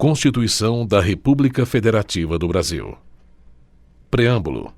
Constituição da República Federativa do Brasil. Preâmbulo.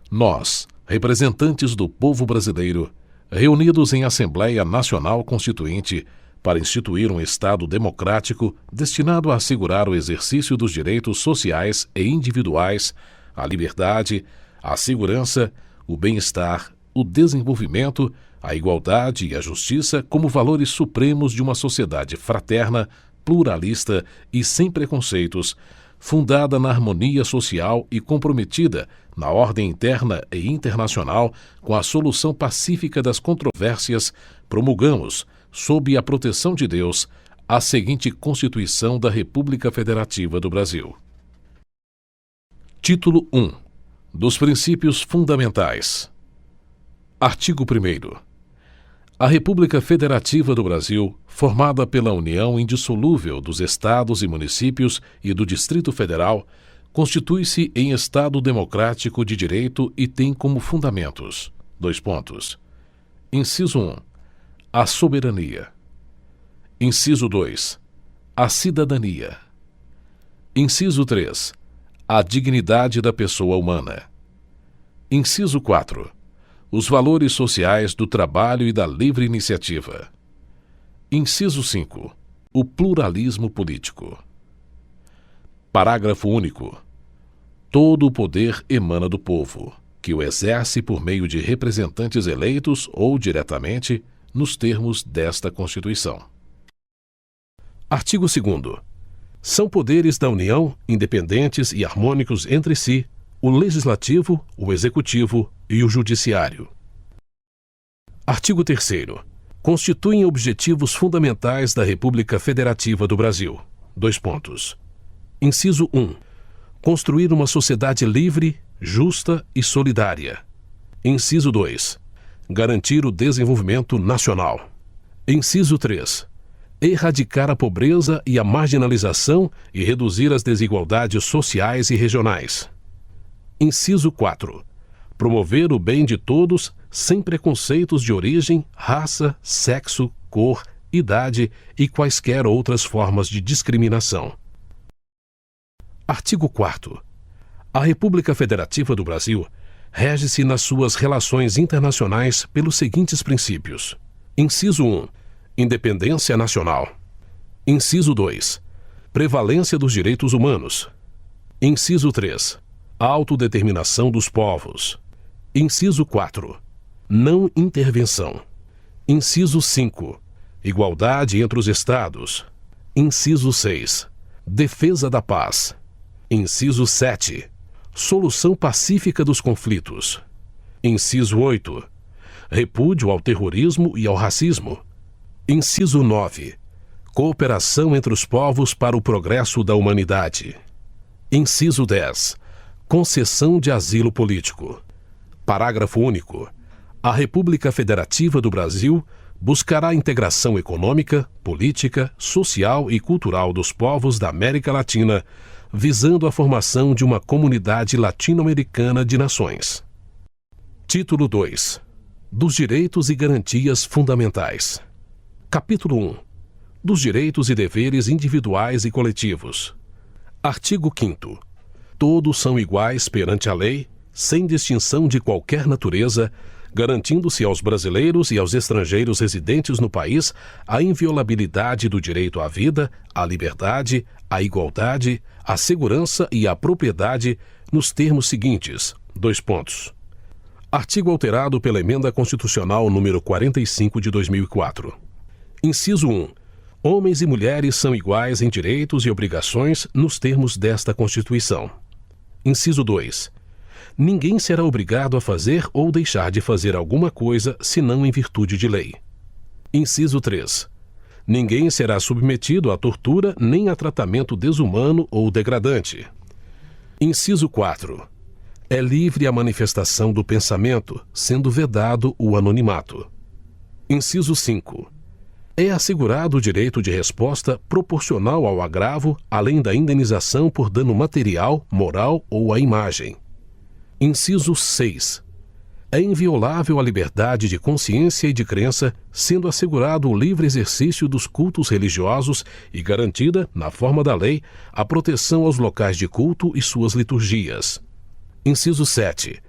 Nós, representantes do povo brasileiro, reunidos em Assembleia Nacional Constituinte, para instituir um Estado democrático destinado a assegurar o exercício dos direitos sociais e individuais, a liberdade, a segurança, o bem-estar, o desenvolvimento, a igualdade e a justiça como valores supremos de uma sociedade fraterna, pluralista e sem preconceitos, fundada na harmonia social e comprometida na ordem interna e internacional com a solução pacífica das controvérsias, promulgamos, sob a proteção de Deus, a seguinte Constituição da República Federativa do Brasil. Título 1. Dos Princípios Fundamentais. Artigo 1º. A República Federativa do Brasil, formada pela união indissolúvel dos Estados e municípios e do Distrito Federal, constitui-se em Estado democrático de direito e tem como fundamentos: Inciso 1. A soberania. Inciso 2. A cidadania. Inciso 3. A dignidade da pessoa humana. Inciso 4. Os valores sociais do trabalho e da livre iniciativa. Inciso 5. O pluralismo político. Parágrafo único. Todo o poder emana do povo, que o exerce por meio de representantes eleitos ou diretamente, nos termos desta Constituição. Artigo 2º. São poderes da União, independentes e harmônicos entre si, o Legislativo, o Executivo e o Judiciário. Artigo 3º. Constituem objetivos fundamentais da República Federativa do Brasil. Inciso 1. Construir uma sociedade livre, justa e solidária. Inciso 2. Garantir o desenvolvimento nacional. Inciso 3. Erradicar a pobreza e a marginalização e reduzir as desigualdades sociais e regionais. Inciso 4. Promover o bem de todos sem preconceitos de origem, raça, sexo, cor, idade e quaisquer outras formas de discriminação. Artigo 4º. A República Federativa do Brasil rege-se nas suas relações internacionais pelos seguintes princípios. Inciso 1. Independência nacional. Inciso 2. Prevalência dos direitos humanos. Inciso 3. Autodeterminação dos povos. Inciso 4. Não intervenção. Inciso 5. Igualdade entre os Estados. Inciso 6. Defesa da paz. Inciso 7. Solução pacífica dos conflitos. Inciso 8. Repúdio ao terrorismo e ao racismo. Inciso 9. Cooperação entre os povos para o progresso da humanidade. Inciso 10. Concessão de asilo político. Parágrafo único. A República Federativa do Brasil buscará a integração econômica, política, social e cultural dos povos da América Latina, visando a formação de uma comunidade latino-americana de nações. Título 2. Dos Direitos e Garantias Fundamentais. Capítulo 1. Dos Direitos e Deveres Individuais e Coletivos. Artigo 5º. Todos são iguais perante a lei, sem distinção de qualquer natureza, garantindo-se aos brasileiros e aos estrangeiros residentes no país a inviolabilidade do direito à vida, à liberdade, à igualdade, à segurança e à propriedade, nos termos seguintes: Artigo alterado pela Emenda Constitucional número 45 de 2004. Inciso 1. Homens e mulheres são iguais em direitos e obrigações nos termos desta Constituição. Inciso 2. Ninguém será obrigado a fazer ou deixar de fazer alguma coisa senão em virtude de lei. Inciso 3. Ninguém será submetido a tortura nem a tratamento desumano ou degradante. Inciso 4. É livre a manifestação do pensamento, sendo vedado o anonimato. Inciso 5. É assegurado o direito de resposta proporcional ao agravo, além da indenização por dano material, moral ou à imagem. Inciso 6. É inviolável a liberdade de consciência e de crença, sendo assegurado o livre exercício dos cultos religiosos e garantida, na forma da lei, a proteção aos locais de culto e suas liturgias. Inciso 7.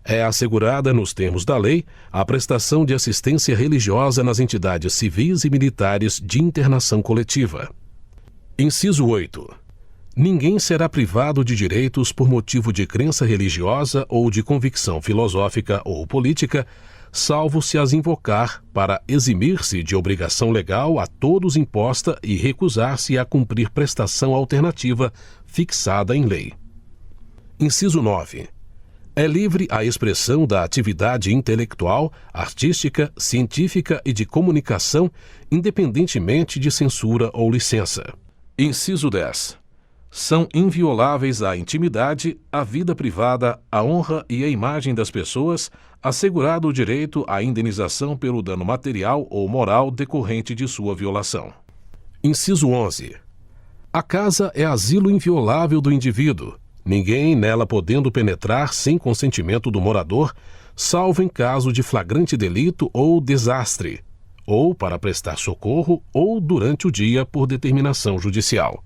É assegurada, nos termos da lei, a prestação de assistência religiosa nas entidades civis e militares de internação coletiva. Inciso 8. Ninguém será privado de direitos por motivo de crença religiosa ou de convicção filosófica ou política, salvo se as invocar para eximir-se de obrigação legal a todos imposta e recusar-se a cumprir prestação alternativa fixada em lei. Inciso 9. É livre a expressão da atividade intelectual, artística, científica e de comunicação, independentemente de censura ou licença. Inciso 10. São invioláveis a intimidade, a vida privada, a honra e a imagem das pessoas, assegurado o direito à indenização pelo dano material ou moral decorrente de sua violação. Inciso 11. A casa é asilo inviolável do indivíduo, ninguém nela podendo penetrar sem consentimento do morador, salvo em caso de flagrante delito ou desastre, ou para prestar socorro ou durante o dia por determinação judicial.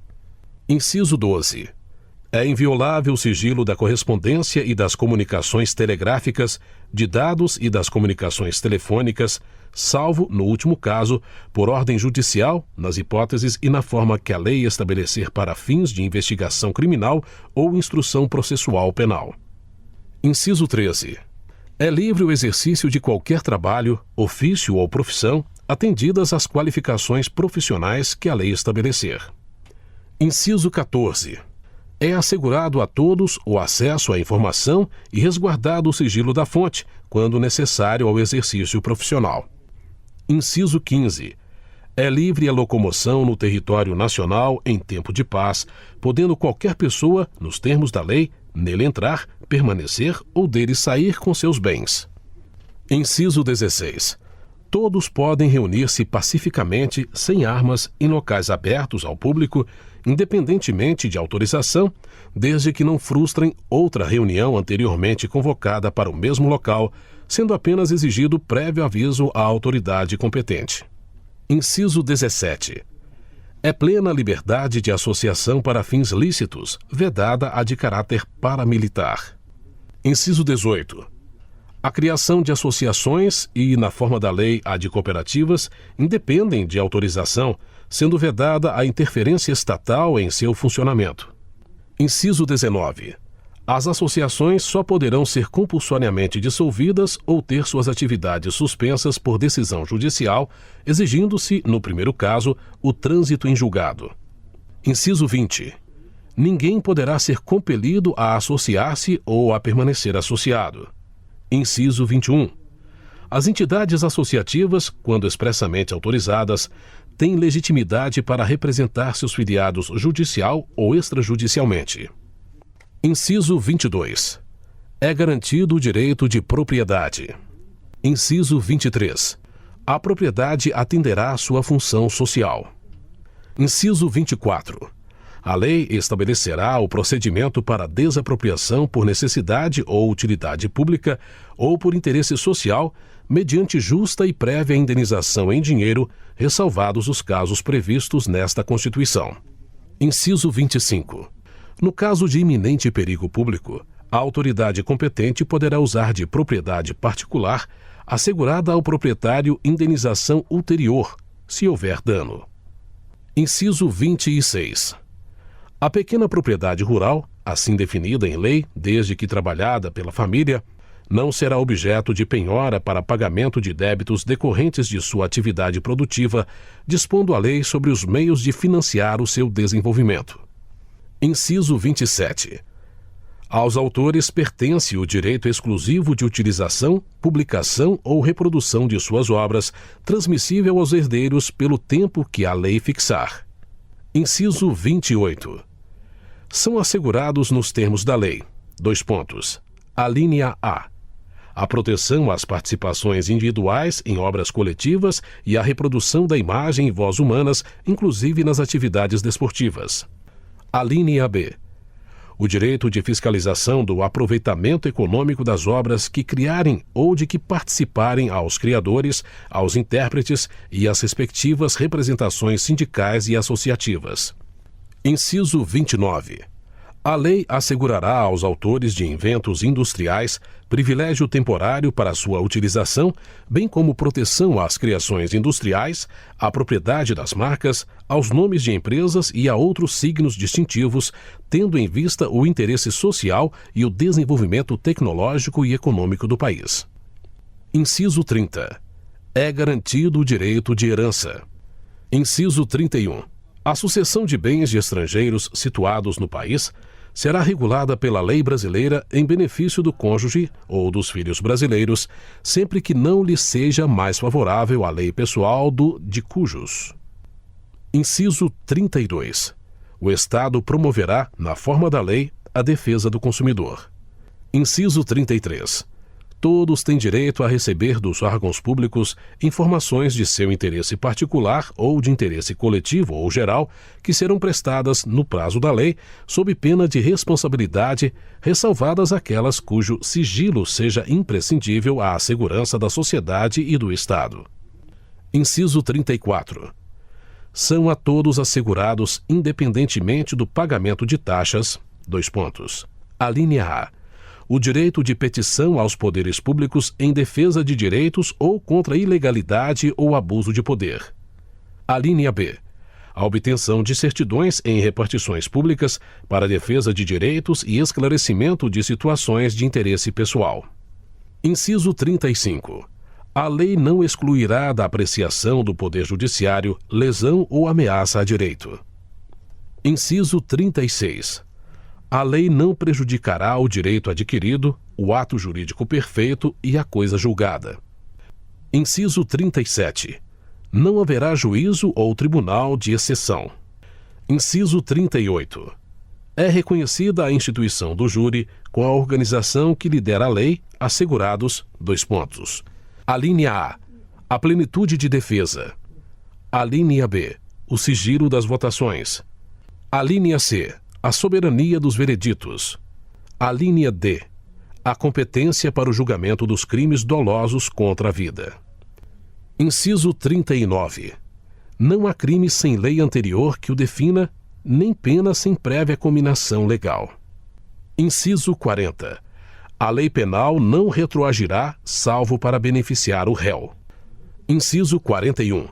Inciso 12. É inviolável o sigilo da correspondência e das comunicações telegráficas, de dados e das comunicações telefônicas, salvo, no último caso, por ordem judicial, nas hipóteses e na forma que a lei estabelecer para fins de investigação criminal ou instrução processual penal. Inciso 13. É livre o exercício de qualquer trabalho, ofício ou profissão, atendidas as qualificações profissionais que a lei estabelecer. Inciso 14. É assegurado a todos o acesso à informação e resguardado o sigilo da fonte, quando necessário ao exercício profissional. Inciso 15. É livre a locomoção no território nacional em tempo de paz, podendo qualquer pessoa, nos termos da lei, nele entrar, permanecer ou dele sair com seus bens. Inciso 16. Todos podem reunir-se pacificamente, sem armas, em locais abertos ao público, independentemente de autorização, desde que não frustrem outra reunião anteriormente convocada para o mesmo local, sendo apenas exigido prévio aviso à autoridade competente. Inciso 17. É plena a liberdade de associação para fins lícitos, vedada a de caráter paramilitar. Inciso 18. A criação de associações e, na forma da lei, a de cooperativas, independem de autorização, sendo vedada a interferência estatal em seu funcionamento. Inciso 19. As associações só poderão ser compulsoriamente dissolvidas ou ter suas atividades suspensas por decisão judicial, exigindo-se, no primeiro caso, o trânsito em julgado. Inciso 20. Ninguém poderá ser compelido a associar-se ou a permanecer associado. Inciso 21. As entidades associativas, quando expressamente autorizadas, têm legitimidade para representar seus filiados judicial ou extrajudicialmente. Inciso 22. É garantido o direito de propriedade. Inciso 23. A propriedade atenderá à sua função social. Inciso 24. A lei estabelecerá o procedimento para desapropriação por necessidade ou utilidade pública ou por interesse social, mediante justa e prévia indenização em dinheiro, ressalvados os casos previstos nesta Constituição. Inciso 25. No caso de iminente perigo público, a autoridade competente poderá usar de propriedade particular, assegurada ao proprietário indenização ulterior, se houver dano. Inciso 26. A pequena propriedade rural, assim definida em lei, desde que trabalhada pela família, não será objeto de penhora para pagamento de débitos decorrentes de sua atividade produtiva, dispondo a lei sobre os meios de financiar o seu desenvolvimento. Inciso 27. Aos autores pertence o direito exclusivo de utilização, publicação ou reprodução de suas obras, transmissível aos herdeiros pelo tempo que a lei fixar. Inciso 28. São assegurados nos termos da lei: Alínea A. A proteção às participações individuais em obras coletivas e a reprodução da imagem e voz humanas, inclusive nas atividades desportivas. Alínea B. o direito de fiscalização do aproveitamento econômico das obras que criarem ou de que participarem aos criadores, aos intérpretes e às respectivas representações sindicais e associativas. Inciso 29. A lei assegurará aos autores de inventos industriais privilégio temporário para sua utilização, bem como proteção às criações industriais, à propriedade das marcas, aos nomes de empresas e a outros signos distintivos, tendo em vista o interesse social e o desenvolvimento tecnológico e econômico do país. Inciso 30. É garantido o direito de herança. Inciso 31. A sucessão de bens de estrangeiros situados no país será regulada pela lei brasileira em benefício do cônjuge ou dos filhos brasileiros, sempre que não lhe seja mais favorável a lei pessoal de cujos. Inciso 32. O Estado promoverá, na forma da lei, a defesa do consumidor. Inciso 33. Todos têm direito a receber dos órgãos públicos informações de seu interesse particular ou de interesse coletivo ou geral, que serão prestadas no prazo da lei, sob pena de responsabilidade, ressalvadas aquelas cujo sigilo seja imprescindível à segurança da sociedade e do Estado. Inciso 34. São a todos assegurados, independentemente do pagamento de taxas, : Alínea A. O direito de petição aos poderes públicos em defesa de direitos ou contra a ilegalidade ou abuso de poder. Alínea B. A obtenção de certidões em repartições públicas para defesa de direitos e esclarecimento de situações de interesse pessoal. Inciso 35. A lei não excluirá da apreciação do Poder Judiciário lesão ou ameaça a direito. Inciso 36. A lei não prejudicará o direito adquirido, o ato jurídico perfeito e a coisa julgada. Inciso 37. Não haverá juízo ou tribunal de exceção. Inciso 38. É reconhecida a instituição do júri com a organização que lhe der a lei, assegurados : Alínea A. A plenitude de defesa. Alínea B. O sigilo das votações. Alínea C. A soberania dos vereditos. Alínea D. A competência para o julgamento dos crimes dolosos contra a vida. Inciso 39. Não há crime sem lei anterior que o defina, nem pena sem prévia cominação legal. Inciso 40. A lei penal não retroagirá, salvo para beneficiar o réu. Inciso 41.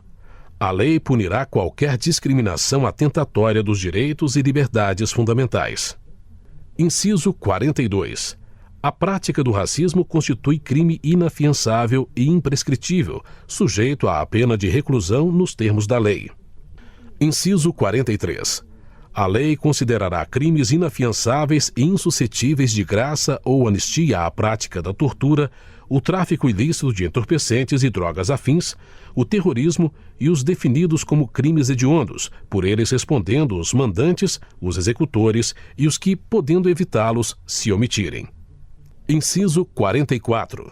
A lei punirá qualquer discriminação atentatória dos direitos e liberdades fundamentais. Inciso 42. A prática do racismo constitui crime inafiançável e imprescritível, sujeito à pena de reclusão nos termos da lei. Inciso 43. A lei considerará crimes inafiançáveis e insuscetíveis de graça ou anistia à prática da tortura, o tráfico ilícito de entorpecentes e drogas afins, o terrorismo e os definidos como crimes hediondos, por eles respondendo os mandantes, os executores e os que, podendo evitá-los, se omitirem. Inciso 44.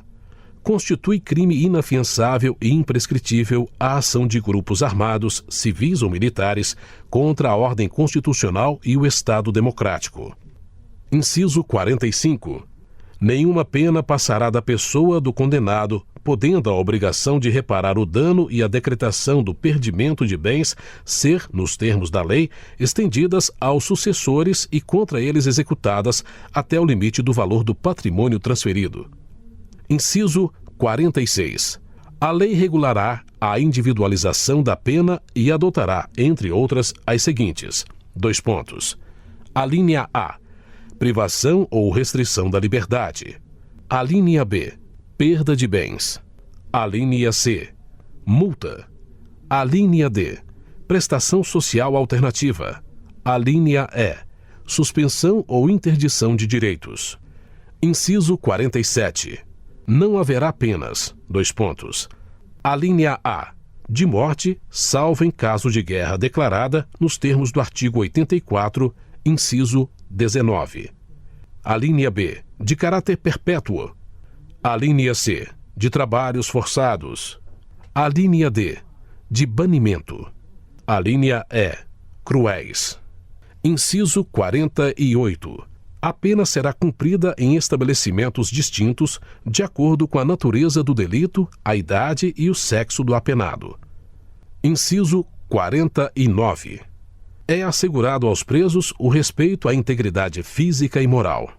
Constitui crime inafiançável e imprescritível a ação de grupos armados, civis ou militares, contra a ordem constitucional e o Estado democrático. Inciso 45. Nenhuma pena passará da pessoa do condenado, podendo a obrigação de reparar o dano e a decretação do perdimento de bens ser, nos termos da lei, estendidas aos sucessores e contra eles executadas até o limite do valor do patrimônio transferido. Inciso 46. A lei regulará a individualização da pena e adotará, entre outras, as seguintes: Alínea A. Privação ou restrição da liberdade. Alínea B. Perda de bens. Alínea C. Multa. Alínea D. Prestação social alternativa. Alínea E. Suspensão ou interdição de direitos. Inciso 47. Não haverá penas: Alínea A. De morte, salvo em caso de guerra declarada, nos termos do artigo 84, inciso 19. Alínea B. De caráter perpétuo. Alínea C. De trabalhos forçados. Alínea D. De banimento. Alínea E. Cruéis. Inciso 48. A pena será cumprida em estabelecimentos distintos, de acordo com a natureza do delito, a idade e o sexo do apenado. Inciso 49. É assegurado aos presos o respeito à integridade física e moral.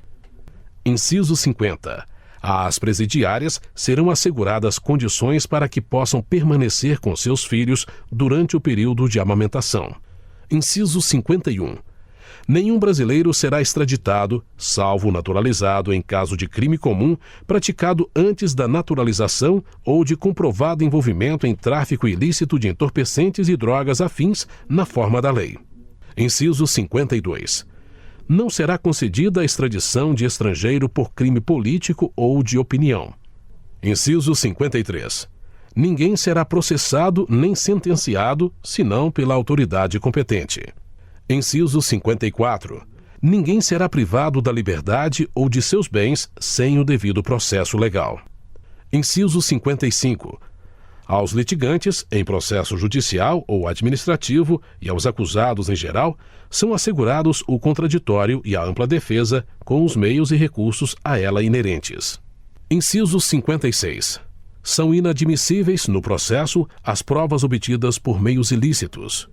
Inciso 50. Às presidiárias serão asseguradas condições para que possam permanecer com seus filhos durante o período de amamentação. Inciso 51. Nenhum brasileiro será extraditado, salvo naturalizado em caso de crime comum praticado antes da naturalização ou de comprovado envolvimento em tráfico ilícito de entorpecentes e drogas afins na forma da lei. Inciso 52. Não será concedida a extradição de estrangeiro por crime político ou de opinião. Inciso 53. Ninguém será processado nem sentenciado, senão pela autoridade competente. Inciso 54. Ninguém será privado da liberdade ou de seus bens sem o devido processo legal. Inciso 55. Aos litigantes, em processo judicial ou administrativo, e aos acusados em geral, são assegurados o contraditório e a ampla defesa, com os meios e recursos a ela inerentes. Inciso 56. São inadmissíveis, no processo, as provas obtidas por meios ilícitos.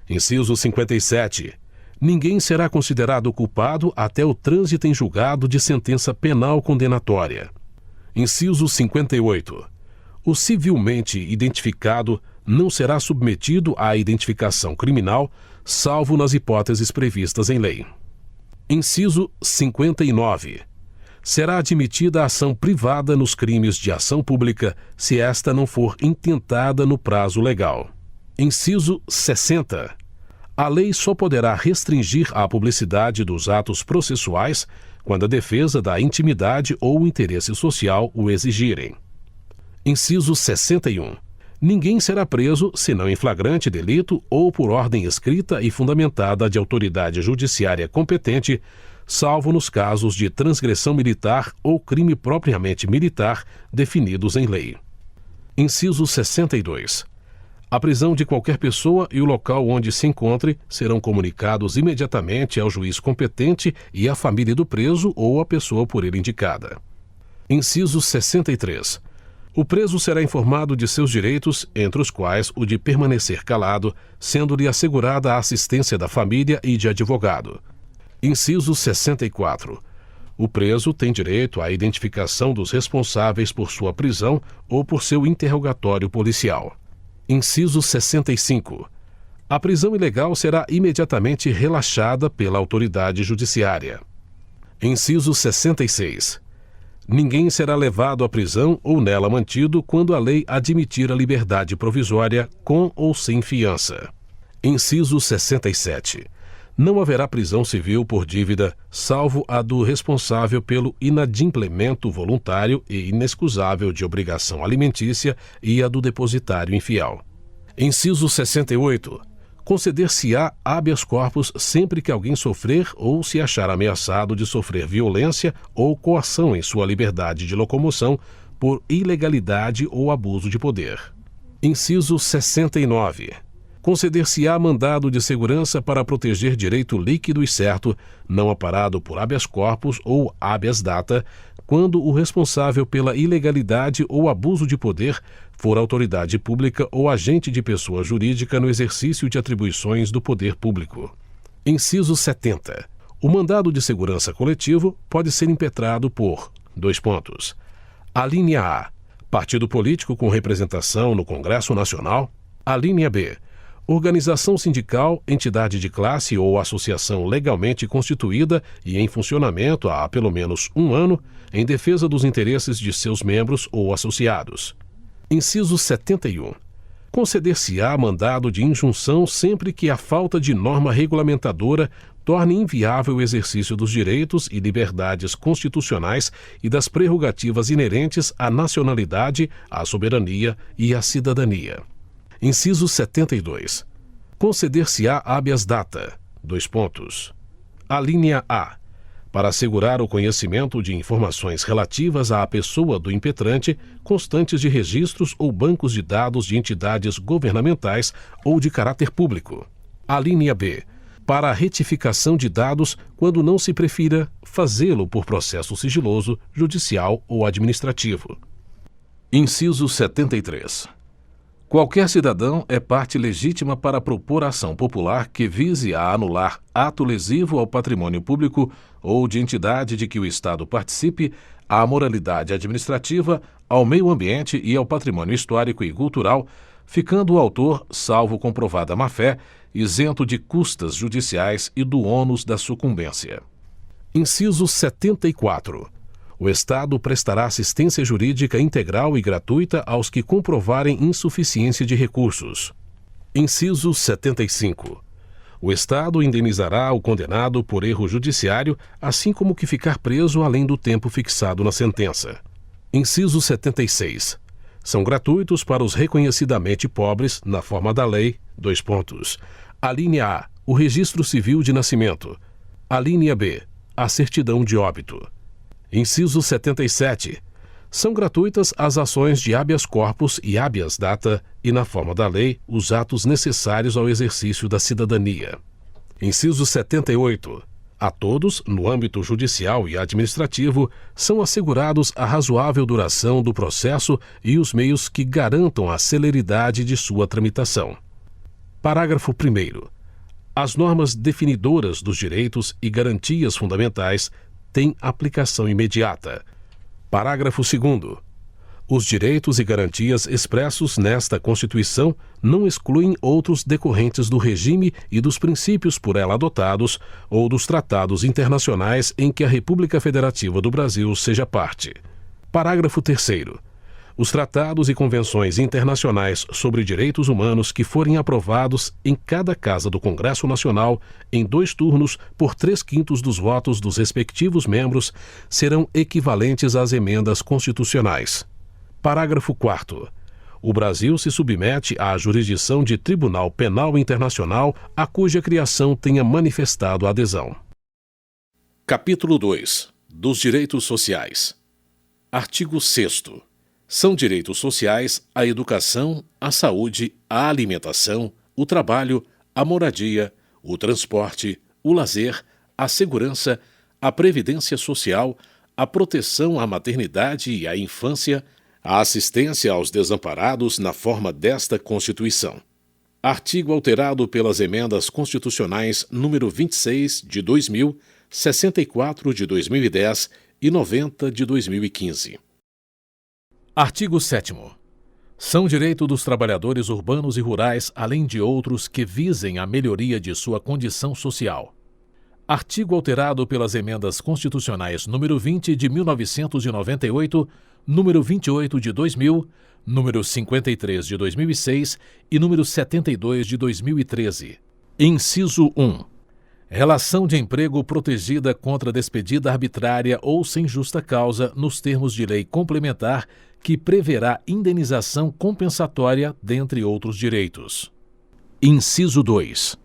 Inciso 57. Ninguém será considerado culpado até o trânsito em julgado de sentença penal condenatória. Inciso 58. O civilmente identificado não será submetido à identificação criminal, salvo nas hipóteses previstas em lei. Inciso 59. Será admitida a ação privada nos crimes de ação pública, se esta não for intentada no prazo legal. Inciso 60. A lei só poderá restringir a publicidade dos atos processuais quando a defesa da intimidade ou o interesse social o exigirem. Inciso 61. Ninguém será preso senão em flagrante delito ou por ordem escrita e fundamentada de autoridade judiciária competente, salvo nos casos de transgressão militar ou crime propriamente militar definidos em lei. Inciso 62. A prisão de qualquer pessoa e o local onde se encontre serão comunicados imediatamente ao juiz competente e à família do preso ou à pessoa por ele indicada. Inciso 63. O preso será informado de seus direitos, entre os quais o de permanecer calado, sendo-lhe assegurada a assistência da família e de advogado. Inciso 64. O preso tem direito à identificação dos responsáveis por sua prisão ou por seu interrogatório policial. Inciso 65. A prisão ilegal será imediatamente relaxada pela autoridade judiciária. Inciso 66. Ninguém será levado à prisão ou nela mantido quando a lei admitir a liberdade provisória com ou sem fiança. Inciso 67. Não haverá prisão civil por dívida, salvo a do responsável pelo inadimplemento voluntário e inexcusável de obrigação alimentícia e a do depositário infiel. Inciso 68. Conceder-se-á habeas corpus sempre que alguém sofrer ou se achar ameaçado de sofrer violência ou coação em sua liberdade de locomoção por ilegalidade ou abuso de poder. Inciso 69. Conceder-se-á mandado de segurança para proteger direito líquido e certo, não amparado por habeas corpus ou habeas data, quando o responsável pela ilegalidade ou abuso de poder for autoridade pública ou agente de pessoa jurídica no exercício de atribuições do poder público. Inciso 70. O mandado de segurança coletivo pode ser impetrado por: Alínea A. Partido político com representação no Congresso Nacional. Alínea B. Organização sindical, entidade de classe ou associação legalmente constituída e em funcionamento há pelo menos 1 ano, em defesa dos interesses de seus membros ou associados. Inciso 71. Conceder-se-á mandado de injunção sempre que a falta de norma regulamentadora torne inviável o exercício dos direitos e liberdades constitucionais e das prerrogativas inerentes à nacionalidade, à soberania e à cidadania. Inciso 72. Conceder-se-á habeas data. Alínea A. Para assegurar o conhecimento de informações relativas à pessoa do impetrante, constantes de registros ou bancos de dados de entidades governamentais ou de caráter público. Alínea B. para a retificação de dados quando não se prefira fazê-lo por processo sigiloso, judicial ou administrativo. Inciso 73. Qualquer cidadão é parte legítima para propor ação popular que vise a anular ato lesivo ao patrimônio público ou de entidade de que o Estado participe, à moralidade administrativa, ao meio ambiente e ao patrimônio histórico e cultural, ficando o autor, salvo comprovada má-fé, isento de custas judiciais e do ônus da sucumbência. Inciso 74. O Estado prestará assistência jurídica integral e gratuita aos que comprovarem insuficiência de recursos. Inciso 75. O Estado indenizará o condenado por erro judiciário, assim como o que ficar preso além do tempo fixado na sentença. Inciso 76. São gratuitos para os reconhecidamente pobres, na forma da lei, : alínea A, o registro civil de nascimento. Alínea B, a certidão de óbito. Inciso 77. São gratuitas as ações de habeas corpus e habeas data e, na forma da lei, os atos necessários ao exercício da cidadania. Inciso 78. A todos, no âmbito judicial e administrativo, são assegurados a razoável duração do processo e os meios que garantam a celeridade de sua tramitação. Parágrafo 1º. As normas definidoras dos direitos e garantias fundamentais têm aplicação imediata. Parágrafo 2º. Os direitos e garantias expressos nesta Constituição não excluem outros decorrentes do regime e dos princípios por ela adotados ou dos tratados internacionais em que a República Federativa do Brasil seja parte. Parágrafo 3º. Os tratados e convenções internacionais sobre direitos humanos que forem aprovados em cada casa do Congresso Nacional em 2 turnos por 3/5 dos votos dos respectivos membros serão equivalentes às emendas constitucionais. Parágrafo 4º. O Brasil se submete à jurisdição de Tribunal Penal Internacional a cuja criação tenha manifestado adesão. Capítulo 2. Dos Direitos Sociais. Artigo 6º. São direitos sociais a educação, a saúde, a alimentação, o trabalho, a moradia, o transporte, o lazer, a segurança, a previdência social, a proteção à maternidade e à infância, a assistência aos desamparados na forma desta Constituição. Artigo alterado pelas emendas constitucionais número 26 de 2000, 64 de 2010 e 90 de 2015. Artigo 7º. São direito dos trabalhadores urbanos e rurais, além de outros que visem a melhoria de sua condição social. Artigo alterado pelas emendas constitucionais número 20 de 1998, número 28 de 2000, número 53 de 2006 e número 72 de 2013. Inciso 1. Relação de emprego protegida contra despedida arbitrária ou sem justa causa nos termos de lei complementar que preverá indenização compensatória, dentre outros direitos. Inciso 2.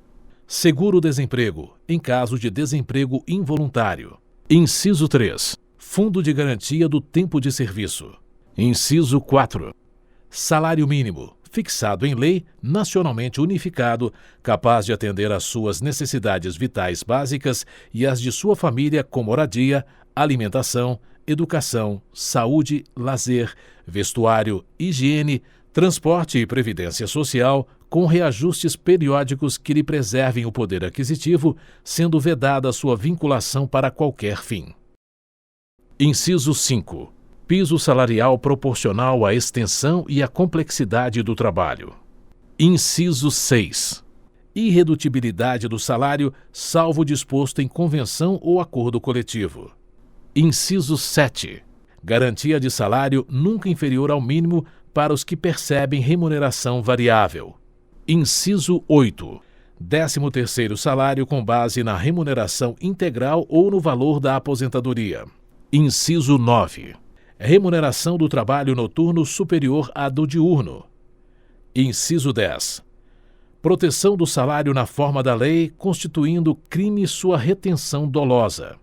Seguro-desemprego, em caso de desemprego involuntário. Inciso 3. Fundo de garantia do tempo de serviço. Inciso 4. Salário mínimo, fixado em lei, nacionalmente unificado, capaz de atender às suas necessidades vitais básicas e às de sua família com moradia, alimentação, educação, saúde, lazer, vestuário, higiene, transporte e previdência social, com reajustes periódicos que lhe preservem o poder aquisitivo, sendo vedada sua vinculação para qualquer fim. Inciso 5. Piso salarial proporcional à extensão e à complexidade do trabalho. Inciso 6. Irredutibilidade do salário, salvo disposto em convenção ou acordo coletivo. Inciso 7. Garantia de salário nunca inferior ao mínimo para os que percebem remuneração variável. Inciso 8. 13º salário com base na remuneração integral ou no valor da aposentadoria. Inciso 9. Remuneração do trabalho noturno superior à do diurno. Inciso 10. Proteção do salário na forma da lei, constituindo crime sua retenção dolosa.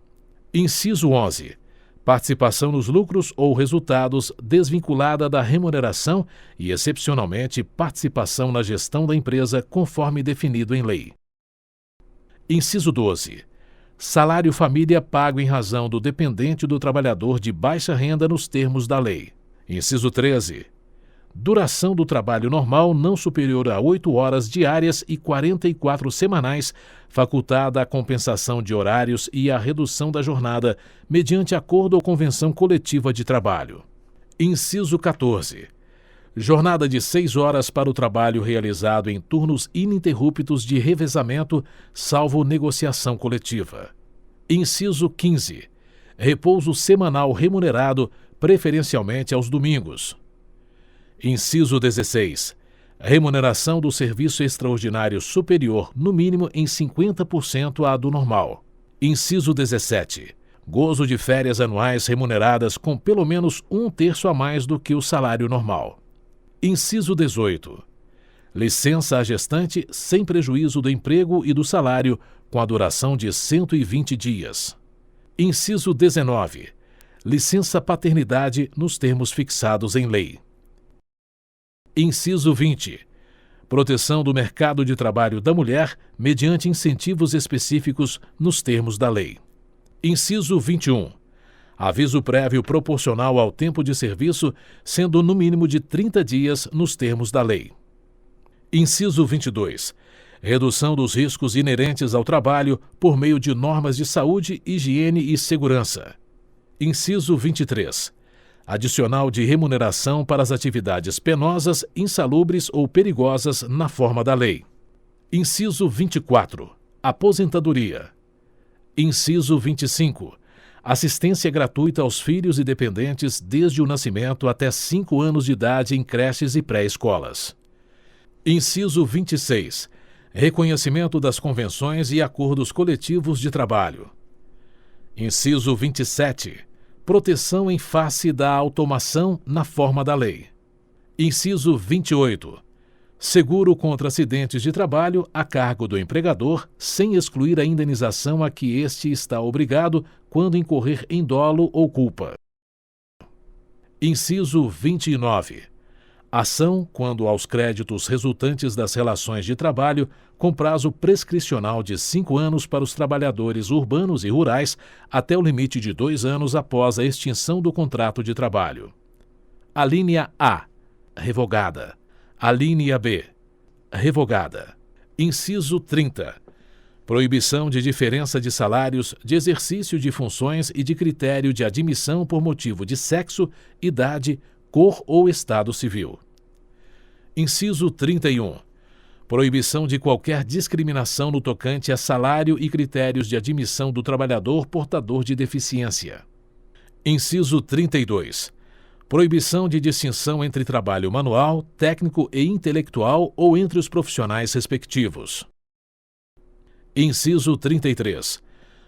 Inciso 11. Participação nos lucros ou resultados desvinculada da remuneração e, excepcionalmente, participação na gestão da empresa conforme definido em lei. Inciso 12. Salário família pago em razão do dependente do trabalhador de baixa renda nos termos da lei. Inciso 13. Duração do trabalho normal não superior a 8 horas diárias e 44 semanais, facultada a compensação de horários e a redução da jornada, mediante acordo ou convenção coletiva de trabalho. Inciso 14. Jornada de 6 horas para o trabalho realizado em turnos ininterruptos de revezamento, salvo negociação coletiva. Inciso 15. Repouso semanal remunerado, preferencialmente aos domingos. Inciso 16. Remuneração do serviço extraordinário superior, no mínimo em 50% à do normal. Inciso 17. Gozo de férias anuais remuneradas com pelo menos 1/3 a mais do que o salário normal. Inciso 18. Licença à gestante sem prejuízo do emprego e do salário, com a duração de 120 dias. Inciso 19. Licença paternidade nos termos fixados em lei. Inciso 20. Proteção do mercado de trabalho da mulher mediante incentivos específicos nos termos da lei. Inciso 21. Aviso prévio proporcional ao tempo de serviço, sendo no mínimo de 30 dias nos termos da lei. Inciso 22. Redução dos riscos inerentes ao trabalho por meio de normas de saúde, higiene e segurança. Inciso 23. Adicional de remuneração para as atividades penosas, insalubres ou perigosas na forma da lei. Inciso 24. Aposentadoria. Inciso 25. Assistência gratuita aos filhos e dependentes desde o nascimento até 5 anos de idade em creches e pré-escolas. Inciso 26. Reconhecimento das convenções e acordos coletivos de trabalho. Inciso 27. Proteção em face da automação na forma da lei. Inciso 28. Seguro contra acidentes de trabalho a cargo do empregador, sem excluir a indenização a que este está obrigado quando incorrer em dolo ou culpa. Inciso 29. Ação quando aos créditos resultantes das relações de trabalho, com prazo prescricional de 5 anos para os trabalhadores urbanos e rurais, até o limite de 2 anos após a extinção do contrato de trabalho. Alínea A. Revogada. Alínea B. Revogada. Inciso 30. Proibição de diferença de salários, de exercício de funções e de critério de admissão por motivo de sexo, idade, cor ou estado civil. Inciso 31. Proibição de qualquer discriminação no tocante a salário e critérios de admissão do trabalhador portador de deficiência. Inciso 32. Proibição de distinção entre trabalho manual, técnico e intelectual ou entre os profissionais respectivos. Inciso 33.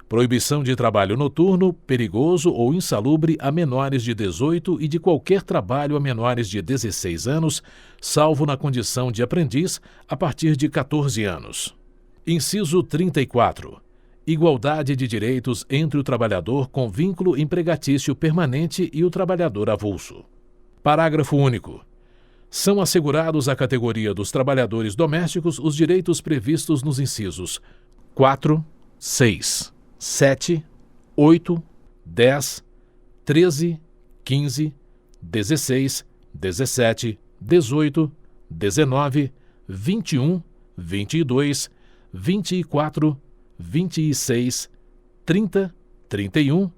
Proibição de trabalho noturno, perigoso ou insalubre a menores de 18 e de qualquer trabalho a menores de 16 anos, salvo na condição de aprendiz, a partir de 14 anos. Inciso 34. Igualdade de direitos entre o trabalhador com vínculo empregatício permanente e o trabalhador avulso. Parágrafo único. São assegurados à categoria dos trabalhadores domésticos os direitos previstos nos incisos 4, 6, 7, 8, 10, 13, 15, 16, 17, 18, 19, 21, 22, 24, 26, 30, 31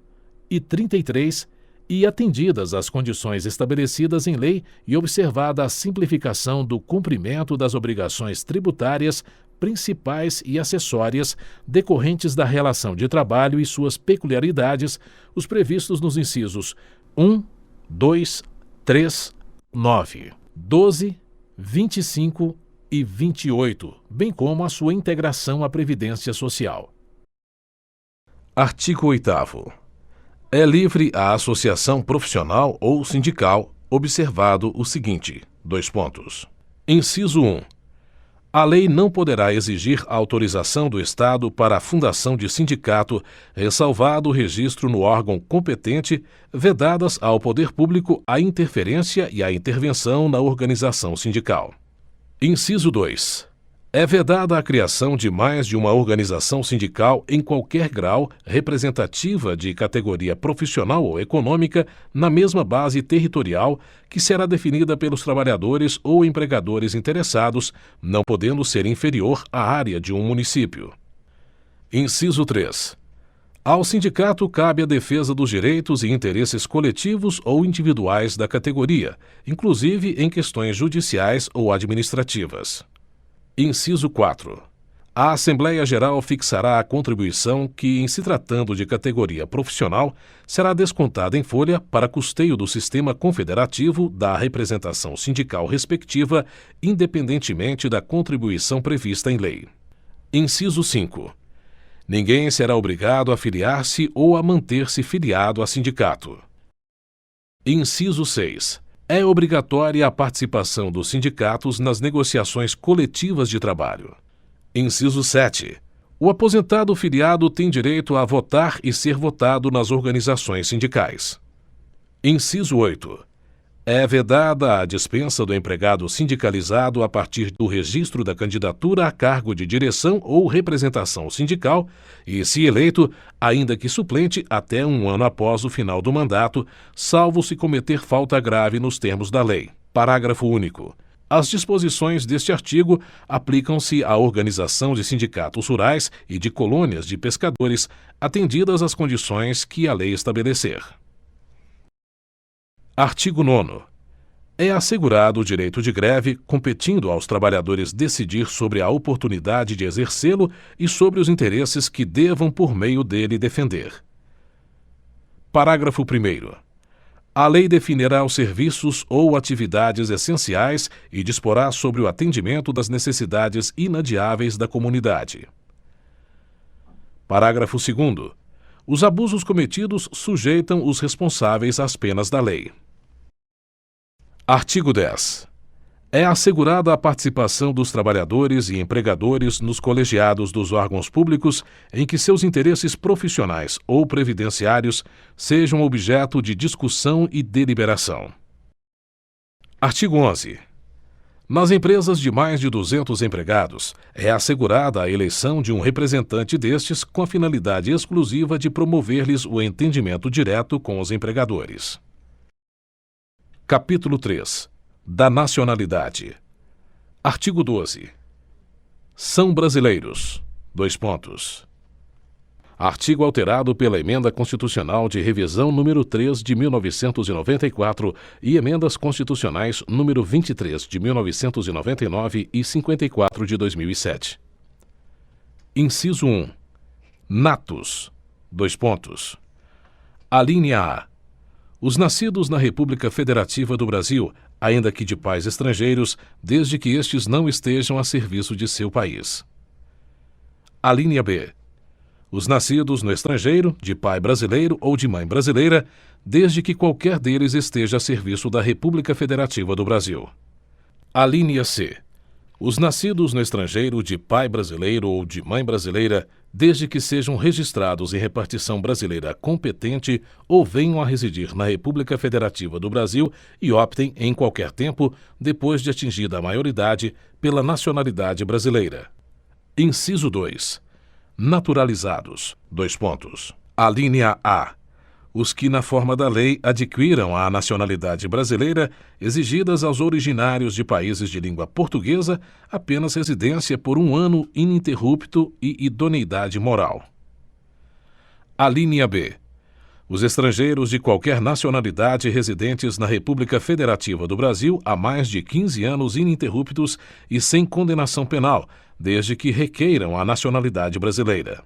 e 33, e atendidas as condições estabelecidas em lei e observada a simplificação do cumprimento das obrigações tributárias, principais e acessórias decorrentes da relação de trabalho e suas peculiaridades, os previstos nos incisos 1, 2, 3, 9, 12, 25 e 28, bem como a sua integração à Previdência Social. Artigo 8º. É livre a associação profissional ou sindical, observado o seguinte: Inciso 1. A lei não poderá exigir a autorização do Estado para a fundação de sindicato, ressalvado o registro no órgão competente, vedadas ao poder público a interferência e a intervenção na organização sindical. Inciso 2. É vedada a criação de mais de uma organização sindical em qualquer grau representativa de categoria profissional ou econômica na mesma base territorial que será definida pelos trabalhadores ou empregadores interessados, não podendo ser inferior à área de um município. Inciso 3. Ao sindicato cabe a defesa dos direitos e interesses coletivos ou individuais da categoria, inclusive em questões judiciais ou administrativas. Inciso 4. A Assembleia Geral fixará a contribuição que, em se tratando de categoria profissional, será descontada em folha para custeio do sistema confederativo da representação sindical respectiva, independentemente da contribuição prevista em lei. Inciso 5. Ninguém será obrigado a filiar-se ou a manter-se filiado a sindicato. Inciso 6. É obrigatória a participação dos sindicatos nas negociações coletivas de trabalho. Inciso 7. O aposentado filiado tem direito a votar e ser votado nas organizações sindicais. Inciso 8. É vedada a dispensa do empregado sindicalizado a partir do registro da candidatura a cargo de direção ou representação sindical e, se eleito, ainda que suplente até um ano após o final do mandato, salvo se cometer falta grave nos termos da lei. Parágrafo único. As disposições deste artigo aplicam-se à organização de sindicatos rurais e de colônias de pescadores, atendidas as condições que a lei estabelecer. Artigo 9º. É assegurado o direito de greve, competindo aos trabalhadores decidir sobre a oportunidade de exercê-lo e sobre os interesses que devam por meio dele defender. Parágrafo 1º. A lei definirá os serviços ou atividades essenciais e disporá sobre o atendimento das necessidades inadiáveis da comunidade. Parágrafo 2º. Os abusos cometidos sujeitam os responsáveis às penas da lei. Artigo 10. É assegurada a participação dos trabalhadores e empregadores nos colegiados dos órgãos públicos em que seus interesses profissionais ou previdenciários sejam objeto de discussão e deliberação. Artigo 11. Nas empresas de mais de 200 empregados, é assegurada a eleição de um representante destes com a finalidade exclusiva de promover-lhes o entendimento direto com os empregadores. Capítulo 3. Da nacionalidade. Artigo 12. São brasileiros. Artigo alterado pela Emenda Constitucional de Revisão número 3 de 1994 e Emendas Constitucionais número 23 de 1999 e 54 de 2007. Inciso 1. Natos. Alínea A. Os nascidos na República Federativa do Brasil, ainda que de pais estrangeiros, desde que estes não estejam a serviço de seu país. Alínea B. Os nascidos no estrangeiro, de pai brasileiro ou de mãe brasileira, desde que qualquer deles esteja a serviço da República Federativa do Brasil. Alínea C. Os nascidos no estrangeiro, de pai brasileiro ou de mãe brasileira, desde que sejam registrados em repartição brasileira competente ou venham a residir na República Federativa do Brasil e optem, em qualquer tempo, depois de atingida a maioridade, pela nacionalidade brasileira. Inciso 2. Naturalizados. Alínea A. Os que, na forma da lei, adquiram a nacionalidade brasileira, exigidas aos originários de países de língua portuguesa, apenas residência por 1 ano ininterrupto e idoneidade moral. Alínea B. Os estrangeiros de qualquer nacionalidade residentes na República Federativa do Brasil há mais de 15 anos ininterruptos e sem condenação penal, desde que requeiram a nacionalidade brasileira.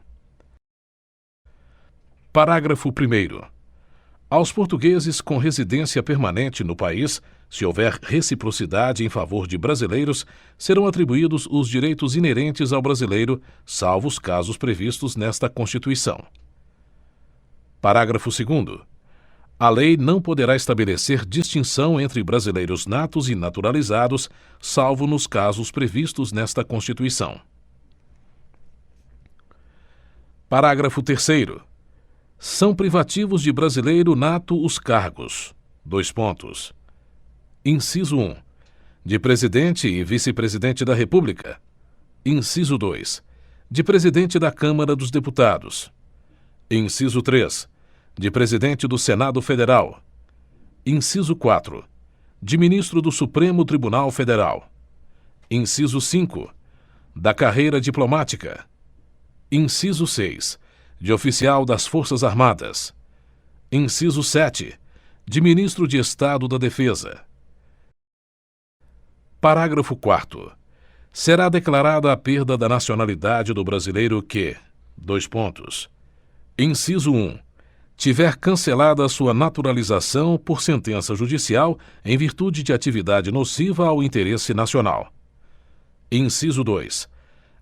Parágrafo 1º. Aos portugueses com residência permanente no país, se houver reciprocidade em favor de brasileiros, serão atribuídos os direitos inerentes ao brasileiro, salvo os casos previstos nesta Constituição. Parágrafo 2º. A lei não poderá estabelecer distinção entre brasileiros natos e naturalizados, salvo nos casos previstos nesta Constituição. Parágrafo 3º. São privativos de brasileiro nato os cargos. Inciso 1. De presidente e vice-presidente da República. Inciso 2. De presidente da Câmara dos Deputados. Inciso 3. De presidente do Senado Federal. Inciso 4. De ministro do Supremo Tribunal Federal. Inciso 5. Da carreira diplomática. Inciso 6. De oficial das Forças Armadas. Inciso 7. De ministro de Estado da Defesa. Parágrafo 4º. Será declarada a perda da nacionalidade do brasileiro que: Inciso 1. Tiver cancelada sua naturalização por sentença judicial em virtude de atividade nociva ao interesse nacional. Inciso 2.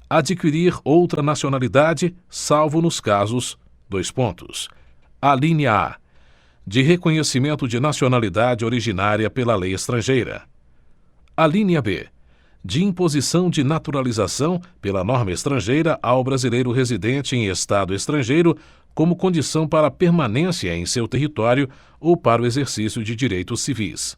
Adquirir outra nacionalidade, salvo nos casos: Alínea A. De reconhecimento de nacionalidade originária pela lei estrangeira. Alínea B. De imposição de naturalização pela norma estrangeira ao brasileiro residente em estado estrangeiro como condição para a permanência em seu território ou para o exercício de direitos civis.